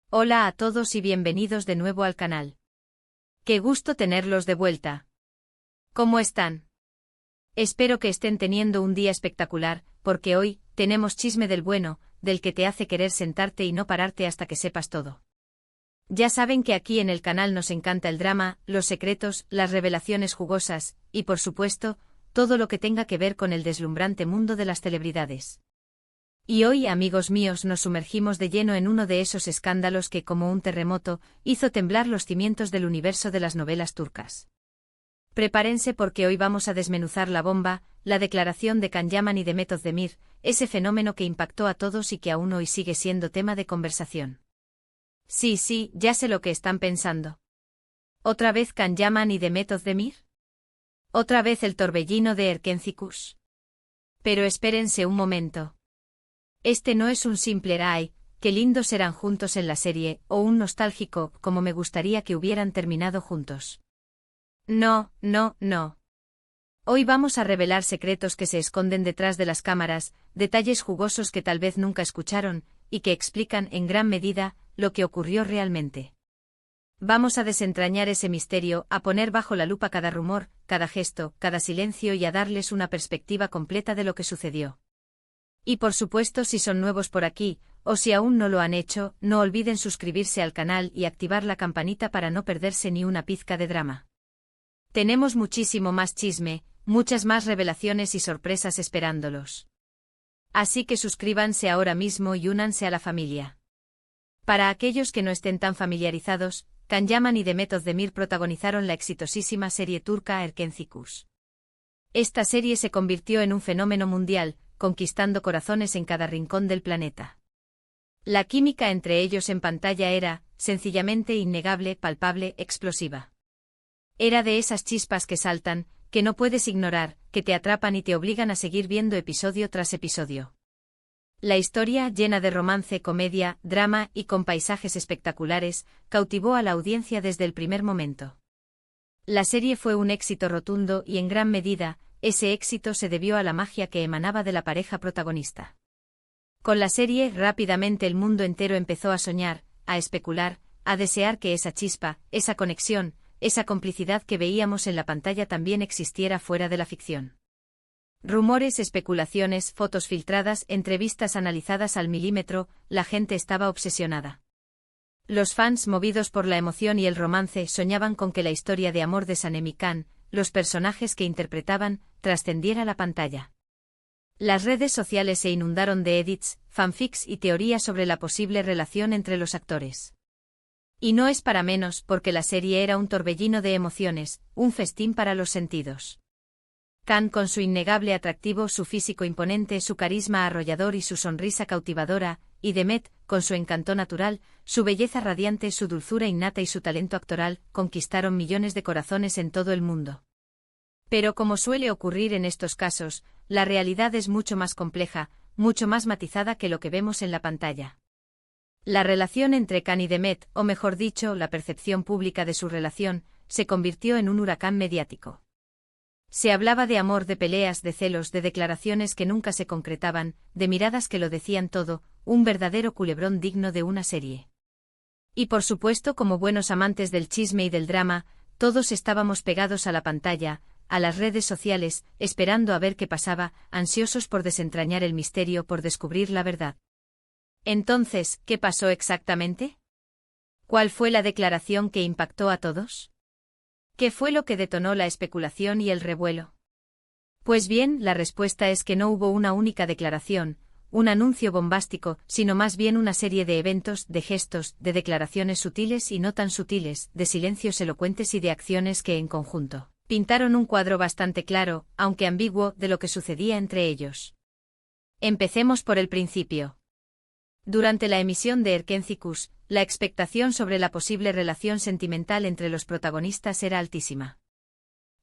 Hola a todos y bienvenidos de nuevo al canal. Qué gusto tenerlos de vuelta. ¿Cómo están? Espero que estén teniendo un día espectacular, porque hoy tenemos chisme del bueno, del que te hace querer sentarte y no pararte hasta que sepas todo. Ya saben que aquí en el canal nos encanta el drama, los secretos, las revelaciones jugosas, y por supuesto, todo lo que tenga que ver con el deslumbrante mundo de las celebridades. Y hoy, amigos míos, nos sumergimos de lleno en uno de esos escándalos que, como un terremoto, hizo temblar los cimientos del universo de las novelas turcas. Prepárense porque hoy vamos a desmenuzar la bomba, la declaración de Can Yaman y de Mehmet Özdemir, ese fenómeno que impactó a todos y que aún hoy sigue siendo tema de conversación. Sí, ya sé lo que están pensando. ¿Otra vez Can Yaman y Mehmet Özdemir? ¿Otra vez el torbellino de Erkenci? Pero espérense un momento. Este no es un simple "ay, qué lindos serán juntos en la serie", o un nostálgico "como me gustaría que hubieran terminado juntos". No. Hoy vamos a revelar secretos que se esconden detrás de las cámaras, detalles jugosos que tal vez nunca escucharon, y que explican en gran medida lo que ocurrió realmente. Vamos a desentrañar ese misterio, a poner bajo la lupa cada rumor, cada gesto, cada silencio y a darles una perspectiva completa de lo que sucedió. Y por supuesto, si son nuevos por aquí, o si aún no lo han hecho, no olviden suscribirse al canal y activar la campanita para no perderse ni una pizca de drama. Tenemos muchísimo más chisme, muchas más revelaciones y sorpresas esperándolos. Así que suscríbanse ahora mismo y únanse a la familia. Para aquellos que no estén tan familiarizados, Can Yaman y Mehmet Özdemir protagonizaron la exitosísima serie turca Erkenci. Esta serie se convirtió en un fenómeno mundial, conquistando corazones en cada rincón del planeta. La química entre ellos en pantalla era, sencillamente innegable, palpable, explosiva. Era de esas chispas que saltan, que no puedes ignorar, que te atrapan y te obligan a seguir viendo episodio tras episodio. La historia, llena de romance, comedia, drama y con paisajes espectaculares, cautivó a la audiencia desde el primer momento. La serie fue un éxito rotundo y en gran medida, ese éxito se debió a la magia que emanaba de la pareja protagonista. Con la serie, rápidamente el mundo entero empezó a soñar, a especular, a desear que esa chispa, esa conexión, esa complicidad que veíamos en la pantalla también existiera fuera de la ficción. Rumores, especulaciones, fotos filtradas, entrevistas analizadas al milímetro, la gente estaba obsesionada. Los fans, movidos por la emoción y el romance, soñaban con que la historia de amor de Sanem y Can, los personajes que interpretaban, trascendiera la pantalla. Las redes sociales se inundaron de edits, fanfics y teorías sobre la posible relación entre los actores. Y no es para menos, porque la serie era un torbellino de emociones, un festín para los sentidos. Can, con su innegable atractivo, su físico imponente, su carisma arrollador y su sonrisa cautivadora, y Mehmet, con su encanto natural, su belleza radiante, su dulzura innata y su talento actoral, conquistaron millones de corazones en todo el mundo. Pero como suele ocurrir en estos casos, la realidad es mucho más compleja, mucho más matizada que lo que vemos en la pantalla. La relación entre Can y Mehmet, o mejor dicho, la percepción pública de su relación, se convirtió en un huracán mediático. Se hablaba de amor, de peleas, de celos, de declaraciones que nunca se concretaban, de miradas que lo decían todo, un verdadero culebrón digno de una serie. Y por supuesto, como buenos amantes del chisme y del drama, todos estábamos pegados a la pantalla, a las redes sociales, esperando a ver qué pasaba, ansiosos por desentrañar el misterio, por descubrir la verdad. Entonces, ¿qué pasó exactamente? ¿Cuál fue la declaración que impactó a todos? ¿Qué fue lo que detonó la especulación y el revuelo? Pues bien, la respuesta es que no hubo una única declaración, un anuncio bombástico, sino más bien una serie de eventos, de gestos, de declaraciones sutiles y no tan sutiles, de silencios elocuentes y de acciones que en conjunto pintaron un cuadro bastante claro, aunque ambiguo, de lo que sucedía entre ellos. Empecemos por el principio. Durante la emisión de Erkenci, la expectación sobre la posible relación sentimental entre los protagonistas era altísima.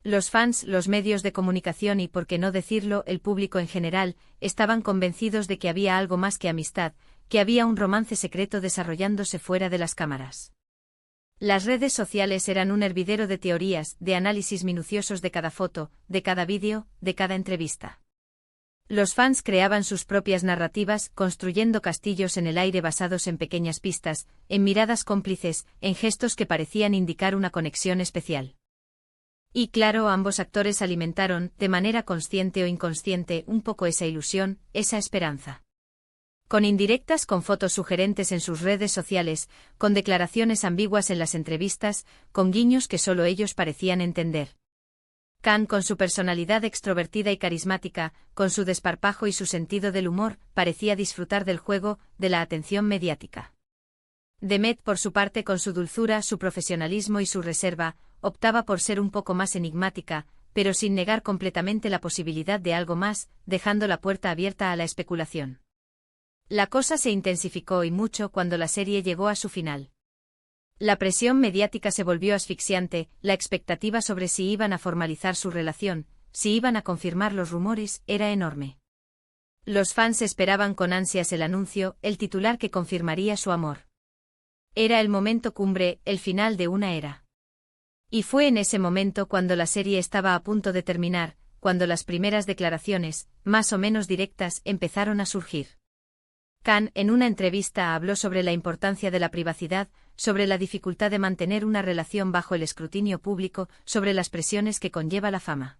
Los fans, los medios de comunicación y, por qué no decirlo, el público en general, estaban convencidos de que había algo más que amistad, que había un romance secreto desarrollándose fuera de las cámaras. Las redes sociales eran un hervidero de teorías, de análisis minuciosos de cada foto, de cada vídeo, de cada entrevista. Los fans creaban sus propias narrativas, construyendo castillos en el aire basados en pequeñas pistas, en miradas cómplices, en gestos que parecían indicar una conexión especial. Y claro, ambos actores alimentaron, de manera consciente o inconsciente, un poco esa ilusión, esa esperanza. Con indirectas, con fotos sugerentes en sus redes sociales, con declaraciones ambiguas en las entrevistas, con guiños que solo ellos parecían entender. Khan, con su personalidad extrovertida y carismática, con su desparpajo y su sentido del humor, parecía disfrutar del juego, de la atención mediática. Demet, por su parte, con su dulzura, su profesionalismo y su reserva, optaba por ser un poco más enigmática, pero sin negar completamente la posibilidad de algo más, dejando la puerta abierta a la especulación. La cosa se intensificó y mucho cuando la serie llegó a su final. La presión mediática se volvió asfixiante, la expectativa sobre si iban a formalizar su relación, si iban a confirmar los rumores, era enorme. Los fans esperaban con ansias el anuncio, el titular que confirmaría su amor. Era el momento cumbre, el final de una era. Y fue en ese momento cuando la serie estaba a punto de terminar, cuando las primeras declaraciones, más o menos directas, empezaron a surgir. Khan, en una entrevista, habló sobre la importancia de la privacidad, sobre la dificultad de mantener una relación bajo el escrutinio público, sobre las presiones que conlleva la fama.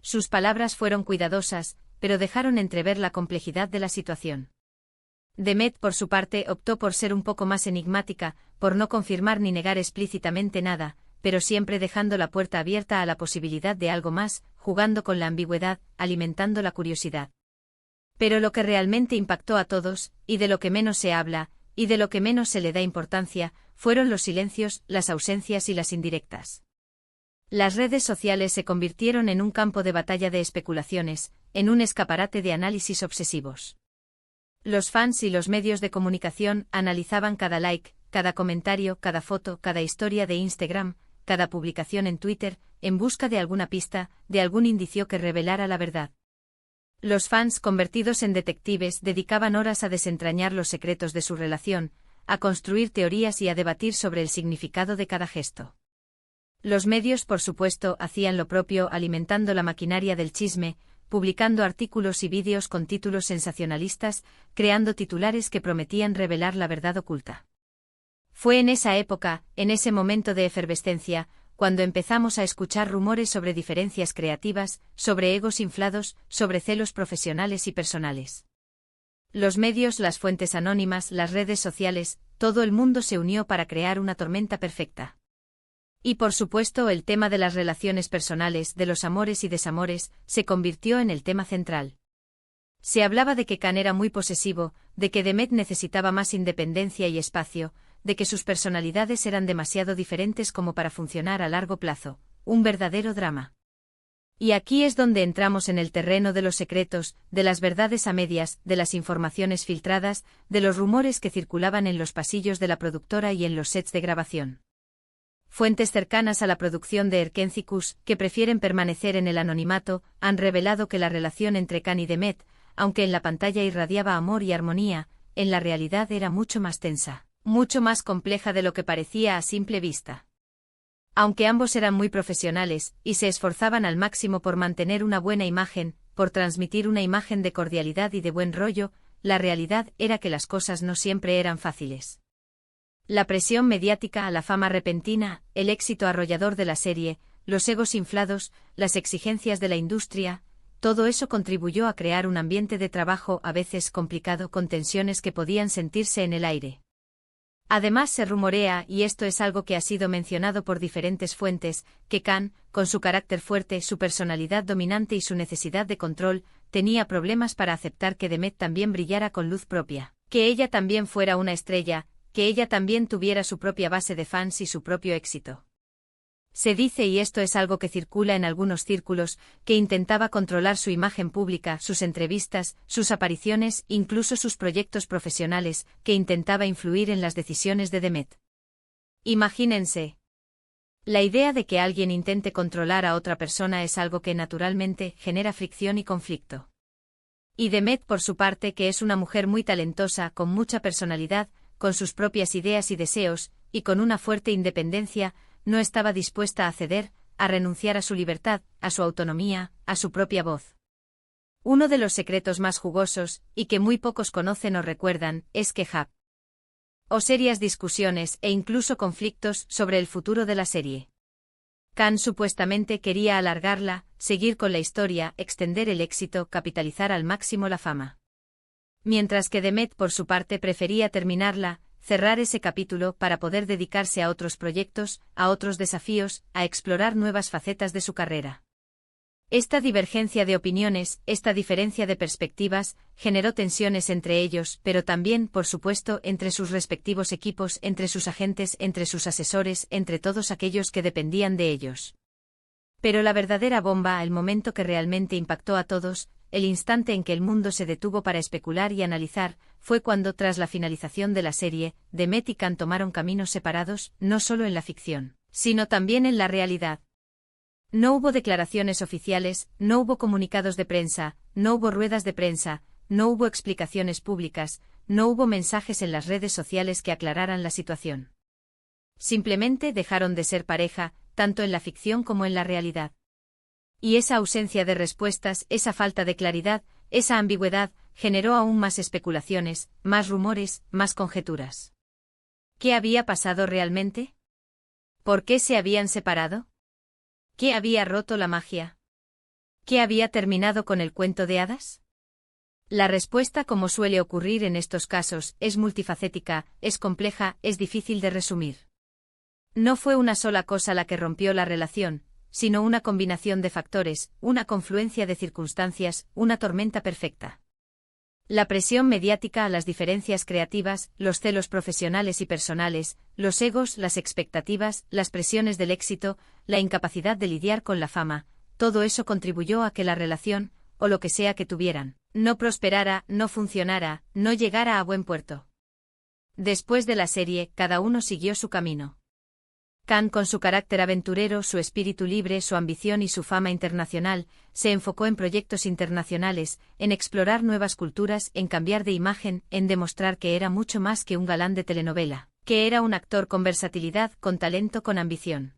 Sus palabras fueron cuidadosas, pero dejaron entrever la complejidad de la situación. Demet, por su parte, optó por ser un poco más enigmática, por no confirmar ni negar explícitamente nada, pero siempre dejando la puerta abierta a la posibilidad de algo más, jugando con la ambigüedad, alimentando la curiosidad. Pero lo que realmente impactó a todos, y de lo que menos se habla, y de lo que menos se le da importancia, fueron los silencios, las ausencias y las indirectas. Las redes sociales se convirtieron en un campo de batalla de especulaciones, en un escaparate de análisis obsesivos. Los fans y los medios de comunicación analizaban cada like, cada comentario, cada foto, cada historia de Instagram, cada publicación en Twitter, en busca de alguna pista, de algún indicio que revelara la verdad. Los fans, convertidos en detectives, dedicaban horas a desentrañar los secretos de su relación, a construir teorías y a debatir sobre el significado de cada gesto. Los medios, por supuesto, hacían lo propio, alimentando la maquinaria del chisme, publicando artículos y vídeos con títulos sensacionalistas, creando titulares que prometían revelar la verdad oculta. Fue en esa época, en ese momento de efervescencia, cuando empezamos a escuchar rumores sobre diferencias creativas, sobre egos inflados, sobre celos profesionales y personales. Los medios, las fuentes anónimas, las redes sociales, todo el mundo se unió para crear una tormenta perfecta. Y por supuesto el tema de las relaciones personales, de los amores y desamores, se convirtió en el tema central. Se hablaba de que Khan era muy posesivo, de que Demet necesitaba más independencia y espacio, de que sus personalidades eran demasiado diferentes como para funcionar a largo plazo, un verdadero drama. Y aquí es donde entramos en el terreno de los secretos, de las verdades a medias, de las informaciones filtradas, de los rumores que circulaban en los pasillos de la productora y en los sets de grabación. Fuentes cercanas a la producción de Erkenci-Kuş, que prefieren permanecer en el anonimato, han revelado que la relación entre Khan y Demet, aunque en la pantalla irradiaba amor y armonía, en la realidad era mucho más tensa, mucho más compleja de lo que parecía a simple vista. Aunque ambos eran muy profesionales, y se esforzaban al máximo por mantener una buena imagen, por transmitir una imagen de cordialidad y de buen rollo, la realidad era que las cosas no siempre eran fáciles. La presión mediática, la fama repentina, el éxito arrollador de la serie, los egos inflados, las exigencias de la industria, todo eso contribuyó a crear un ambiente de trabajo a veces complicado con tensiones que podían sentirse en el aire. Además se rumorea, y esto es algo que ha sido mencionado por diferentes fuentes, que Khan, con su carácter fuerte, su personalidad dominante y su necesidad de control, tenía problemas para aceptar que Demet también brillara con luz propia, que ella también fuera una estrella, que ella también tuviera su propia base de fans y su propio éxito. Se dice, y esto es algo que circula en algunos círculos, que intentaba controlar su imagen pública, sus entrevistas, sus apariciones, incluso sus proyectos profesionales, que intentaba influir en las decisiones de Demet. Imagínense. La idea de que alguien intente controlar a otra persona es algo que naturalmente genera fricción y conflicto. Y Demet, por su parte, que es una mujer muy talentosa, con mucha personalidad, con sus propias ideas y deseos, y con una fuerte independencia, no estaba dispuesta a ceder, a renunciar a su libertad, a su autonomía, a su propia voz. Uno de los secretos más jugosos, y que muy pocos conocen o recuerdan, es que Hap o serias discusiones e incluso conflictos sobre el futuro de la serie. Khan supuestamente quería alargarla, seguir con la historia, extender el éxito, capitalizar al máximo la fama. Mientras que Demet por su parte prefería terminarla, cerrar ese capítulo para poder dedicarse a otros proyectos, a otros desafíos, a explorar nuevas facetas de su carrera. Esta divergencia de opiniones, esta diferencia de perspectivas, generó tensiones entre ellos, pero también, por supuesto, entre sus respectivos equipos, entre sus agentes, entre sus asesores, entre todos aquellos que dependían de ellos. Pero la verdadera bomba, el momento que realmente impactó a todos, el instante en que el mundo se detuvo para especular y analizar, fue cuando, tras la finalización de la serie, Demet y Khan tomaron caminos separados, no solo en la ficción, sino también en la realidad. No hubo declaraciones oficiales, no hubo comunicados de prensa, no hubo ruedas de prensa, no hubo explicaciones públicas, no hubo mensajes en las redes sociales que aclararan la situación. Simplemente dejaron de ser pareja, tanto en la ficción como en la realidad. Y esa ausencia de respuestas, esa falta de claridad, esa ambigüedad, generó aún más especulaciones, más rumores, más conjeturas. ¿Qué había pasado realmente? ¿Por qué se habían separado? ¿Qué había roto la magia? ¿Qué había terminado con el cuento de hadas? La respuesta, como suele ocurrir en estos casos, es multifacética, es compleja, es difícil de resumir. No fue una sola cosa la que rompió la relación, sino una combinación de factores, una confluencia de circunstancias, una tormenta perfecta. La presión mediática, las diferencias creativas, los celos profesionales y personales, los egos, las expectativas, las presiones del éxito, la incapacidad de lidiar con la fama, todo eso contribuyó a que la relación, o lo que sea que tuvieran, no prosperara, no funcionara, no llegara a buen puerto. Después de la serie, cada uno siguió su camino. Khan, con su carácter aventurero, su espíritu libre, su ambición y su fama internacional, se enfocó en proyectos internacionales, en explorar nuevas culturas, en cambiar de imagen, en demostrar que era mucho más que un galán de telenovela, que era un actor con versatilidad, con talento, con ambición.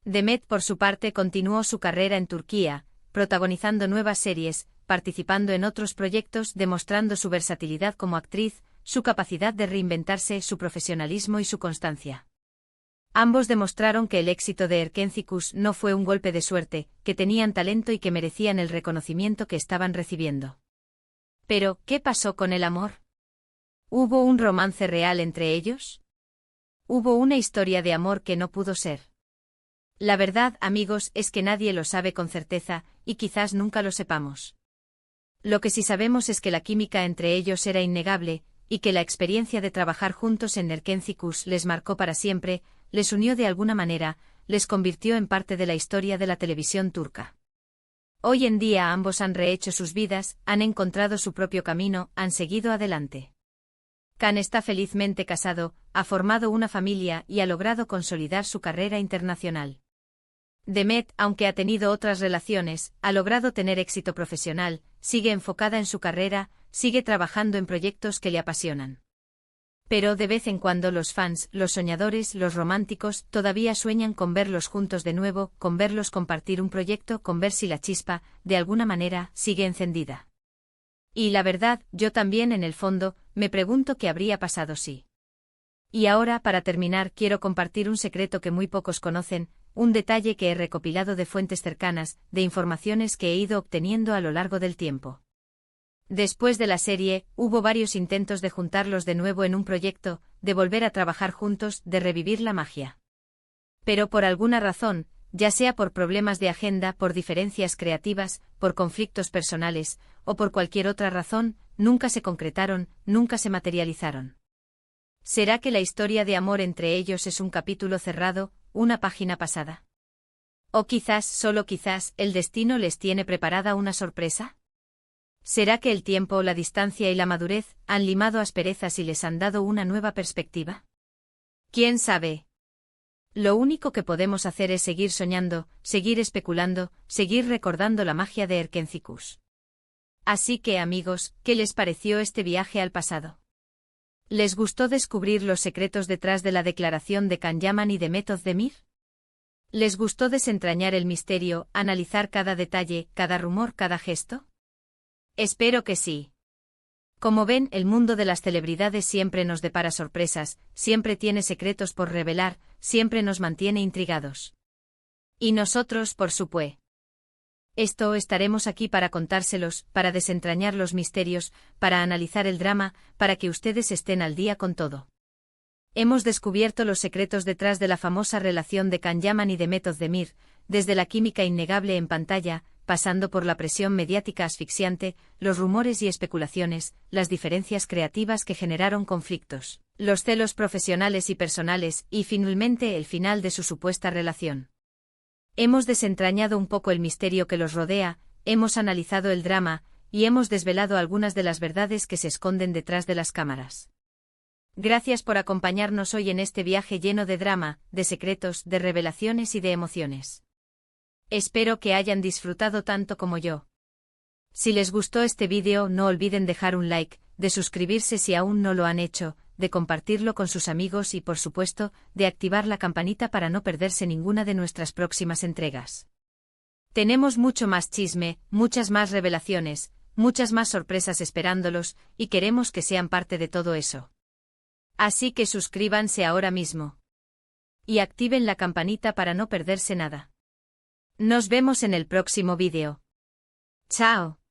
Demet, por su parte, continuó su carrera en Turquía, protagonizando nuevas series, participando en otros proyectos, demostrando su versatilidad como actriz, su capacidad de reinventarse, su profesionalismo y su constancia. Ambos demostraron que el éxito de Erkenci no fue un golpe de suerte, que tenían talento y que merecían el reconocimiento que estaban recibiendo. Pero, ¿qué pasó con el amor? ¿Hubo un romance real entre ellos? ¿Hubo una historia de amor que no pudo ser? La verdad, amigos, es que nadie lo sabe con certeza, y quizás nunca lo sepamos. Lo que sí sabemos es que la química entre ellos era innegable, y que la experiencia de trabajar juntos en Erkenci les marcó para siempre, les unió de alguna manera, les convirtió en parte de la historia de la televisión turca. Hoy en día ambos han rehecho sus vidas, han encontrado su propio camino, han seguido adelante. Khan está felizmente casado, ha formado una familia y ha logrado consolidar su carrera internacional. Demet, aunque ha tenido otras relaciones, ha logrado tener éxito profesional, sigue enfocada en su carrera, sigue trabajando en proyectos que le apasionan. Pero de vez en cuando los fans, los soñadores, los románticos, todavía sueñan con verlos juntos de nuevo, con verlos compartir un proyecto, con ver si la chispa, de alguna manera, sigue encendida. Y la verdad, yo también en el fondo, me pregunto qué habría pasado si. Y ahora, para terminar, quiero compartir un secreto que muy pocos conocen, un detalle que he recopilado de fuentes cercanas, de informaciones que he ido obteniendo a lo largo del tiempo. Después de la serie, hubo varios intentos de juntarlos de nuevo en un proyecto, de volver a trabajar juntos, de revivir la magia. Pero por alguna razón, ya sea por problemas de agenda, por diferencias creativas, por conflictos personales, o por cualquier otra razón, nunca se concretaron, nunca se materializaron. ¿Será que la historia de amor entre ellos es un capítulo cerrado, una página pasada? ¿O quizás, solo quizás, el destino les tiene preparada una sorpresa? ¿Será que el tiempo, la distancia y la madurez han limado asperezas y les han dado una nueva perspectiva? ¿Quién sabe? Lo único que podemos hacer es seguir soñando, seguir especulando, seguir recordando la magia de Erkenci. Así que, amigos, ¿qué les pareció este viaje al pasado? ¿Les gustó descubrir los secretos detrás de la declaración de Can Yaman y de Demet Özdemir? ¿Les gustó desentrañar el misterio, analizar cada detalle, cada rumor, cada gesto? Espero que sí. Como ven, el mundo de las celebridades siempre nos depara sorpresas, siempre tiene secretos por revelar, siempre nos mantiene intrigados. Y nosotros, por supuesto. Estaremos aquí para contárselos, para desentrañar los misterios, para analizar el drama, para que ustedes estén al día con todo. Hemos descubierto los secretos detrás de la famosa relación de Can Yaman y de Method Demir, desde la química innegable en pantalla, pasando por la presión mediática asfixiante, los rumores y especulaciones, las diferencias creativas que generaron conflictos, los celos profesionales y personales, y finalmente el final de su supuesta relación. Hemos desentrañado un poco el misterio que los rodea, hemos analizado el drama, y hemos desvelado algunas de las verdades que se esconden detrás de las cámaras. Gracias por acompañarnos hoy en este viaje lleno de drama, de secretos, de revelaciones y de emociones. Espero que hayan disfrutado tanto como yo. Si les gustó este vídeo, no olviden dejar un like, de suscribirse si aún no lo han hecho, de compartirlo con sus amigos y, por supuesto, de activar la campanita para no perderse ninguna de nuestras próximas entregas. Tenemos mucho más chisme, muchas más revelaciones, muchas más sorpresas esperándolos, y queremos que sean parte de todo eso. Así que suscríbanse ahora mismo. Y activen la campanita para no perderse nada. Nos vemos en el próximo vídeo. ¡Chao!